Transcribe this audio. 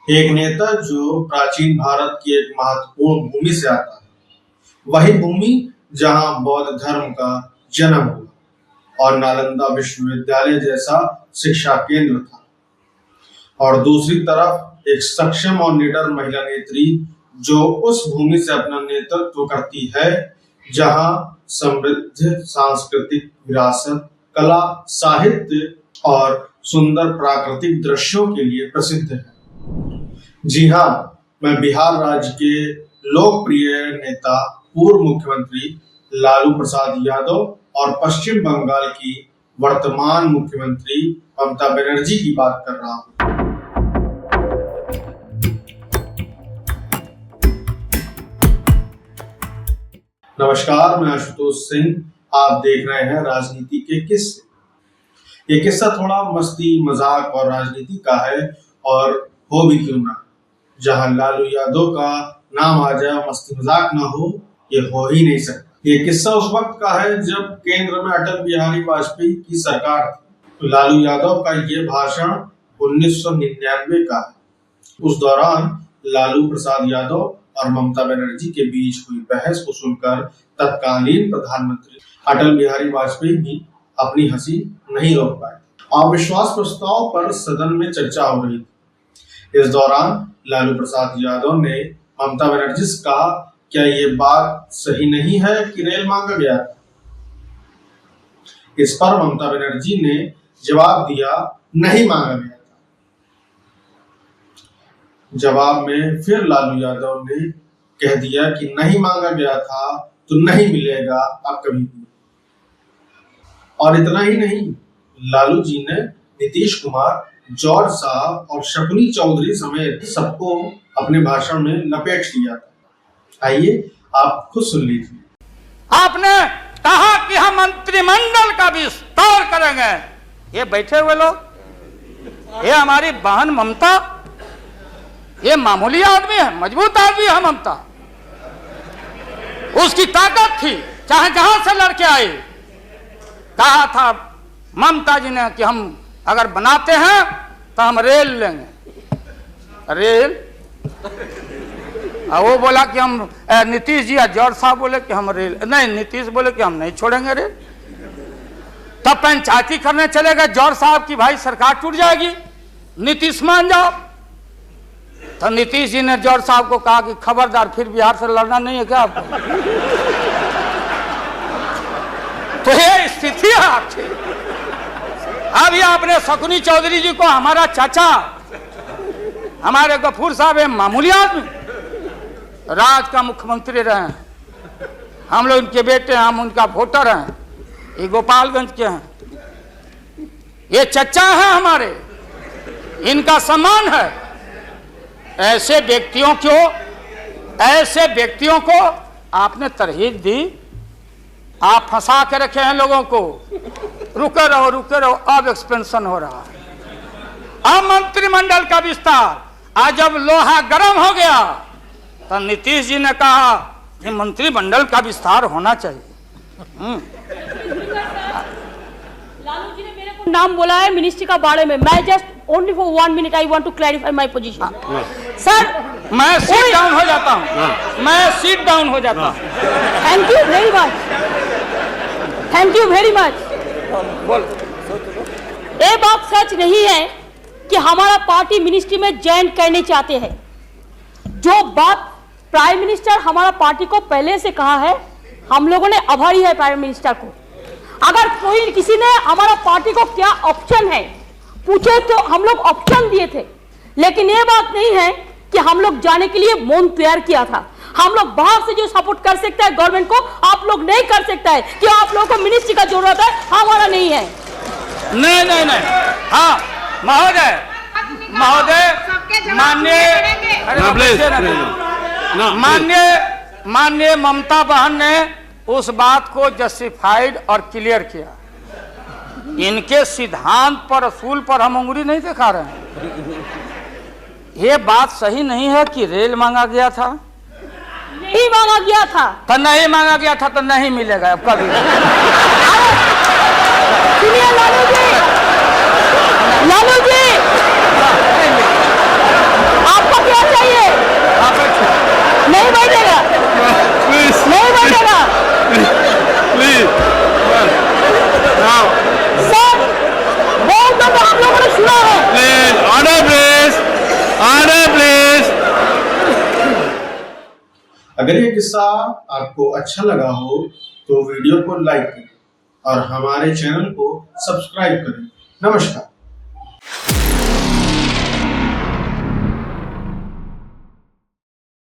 एक नेता जो प्राचीन भारत की एक महत्वपूर्ण भूमि से आता है, वही भूमि जहां बौद्ध धर्म का जन्म हुआ और नालंदा विश्वविद्यालय जैसा शिक्षा केंद्र था, और दूसरी तरफ एक सक्षम और निडर महिला नेत्री जो उस भूमि से अपना नेतृत्व करती है जहां समृद्ध सांस्कृतिक विरासत, कला, साहित्य और सुंदर प्राकृतिक दृश्यों के लिए प्रसिद्ध है। जी हाँ, मैं बिहार राज्य के लोकप्रिय नेता पूर्व मुख्यमंत्री लालू प्रसाद यादव और पश्चिम बंगाल की वर्तमान मुख्यमंत्री ममता बनर्जी की बात कर रहा हूँ। नमस्कार, मैं आशुतोष सिंह। आप देख रहे हैं राजनीति के किस्से। ये किस्सा थोड़ा मस्ती, मजाक और राजनीति का है, और हो भी क्यों ना। जहां लालू यादव का नाम आ जाए, मस्ती मजाक ना हो, ये हो ही नहीं सकता। ये किस्सा उस वक्त का है जब केंद्र में अटल बिहारी वाजपेयी की सरकार थी। तो लालू यादव का ये भाषण 1999 का है। उस दौरान लालू प्रसाद यादव और ममता बनर्जी के बीच हुई बहस को सुनकर तत्कालीन प्रधानमंत्री अटल बिहारी वाजपेयी भी अपनी हंसी नहीं रोक पाए। अविश्वास प्रस्ताव पर सदन में चर्चा हो रही थी। इस दौरान लालू प्रसाद यादव ने ममता बनर्जी से कहा, क्या ये बात सही नहीं है कि रेल मांगा गया? इस पर ममता बनर्जी ने जवाब दिया, नहीं मांगा गया था। जवाब में फिर लालू यादव ने कह दिया कि नहीं मांगा गया था तो नहीं मिलेगा अब कभी भी। और इतना ही नहीं, लालू जी ने नीतीश कुमार, जॉर्ज साहब और शकुनी चौधरी समेत सबको अपने भाषण में लपेट लिया था। आइए आप खुद सुन लीजिए। आपने कहा कि हम मंत्रिमंडल का विस्तार करेंगे। ये बैठे हुए लोग, ये हमारी बहन ममता, ये मामूली आदमी है, मजबूत आदमी है ममता। उसकी ताकत थी, चाहे जहां से लड़के आए। कहा था ममता जी ने कि हम अगर बनाते हैं तो हम रेल लेंगे। रेल? वो बोला कि हम, नीतीश जी या जॉर्ज साहब बोले कि हम रेल नहीं, नीतीश बोले कि हम नहीं छोड़ेंगे रेल। तब पंचायती करने चले गए जॉर्ज साहब की, भाई सरकार टूट जाएगी, नीतीश मान जाओ। तो नीतीश जी ने जॉर्ज साहब को कहा कि खबरदार, फिर बिहार से लड़ना नहीं है क्या आपको? तो ये स्थिति है आपकी। अभी आपने शकुनी चौधरी जी को, हमारा चाचा, हमारे गफूर साहब है मामूली आदमी, राज्य का मुख्यमंत्री रहे हैं। हम लोग इनके बेटे हैं, हम उनका वोटर हैं। ये गोपालगंज के हैं, ये चचा हैं हमारे, इनका सम्मान है। ऐसे व्यक्तियों को आपने तरहीब दी, आप फंसा के रखे हैं लोगों को। रुके रहो, अब एक्सपेंशन हो रहा है। अब मंत्रिमंडल का विस्तार, आज जब लोहा गर्म हो गया तो नीतीश जी ने कहा कि मंत्रिमंडल का विस्तार होना चाहिए। लालू जी ने मेरे को नाम बोला है मिनिस्ट्री का बारे में। मैं just only for 1 minute I want to clarify my position. Sir, मैं सीट डाउन हो जाता हूँ, मैं सीट डाउन हो जाता हूँ। Thank you very much, thank you very much. बोल। ये बात सच नहीं है कि हमारा पार्टी मिनिस्ट्री में ज्वाइन करने चाहते हैं। जो बात प्राइम मिनिस्टर हमारा पार्टी को पहले से कहा है, हम लोगों ने आभारी है प्राइम मिनिस्टर को। अगर कोई किसी ने हमारा पार्टी को क्या ऑप्शन है पूछे तो हम लोग ऑप्शन दिए थे, लेकिन ये बात नहीं है कि हम लोग जाने के लिए मन तैयार किया था। हम लोग बाहर से जो सपोर्ट कर सकता है गवर्नमेंट को, आप लोग नहीं कर सकता है कि आप लोगों को मिनिस्ट्री का जरूरत है, हमारा नहीं है। नहीं। हाँ महोदय, माननीय ममता बहन ने उस बात को जस्टिफाइड और क्लियर किया। इनके सिद्धांत पर, असूल पर हम उंगली नहीं दिखा रहे हैं। ये बात सही नहीं है कि रेल मांगा गया था। नहीं मांगा गया था तो नहीं मांगा गया था तो नहीं मिलेगा अब कभी। सुनिए लालू जी, अगर ये किस्सा आपको अच्छा लगा हो तो वीडियो को लाइक करें और हमारे चैनल को सब्सक्राइब करें। नमस्कार।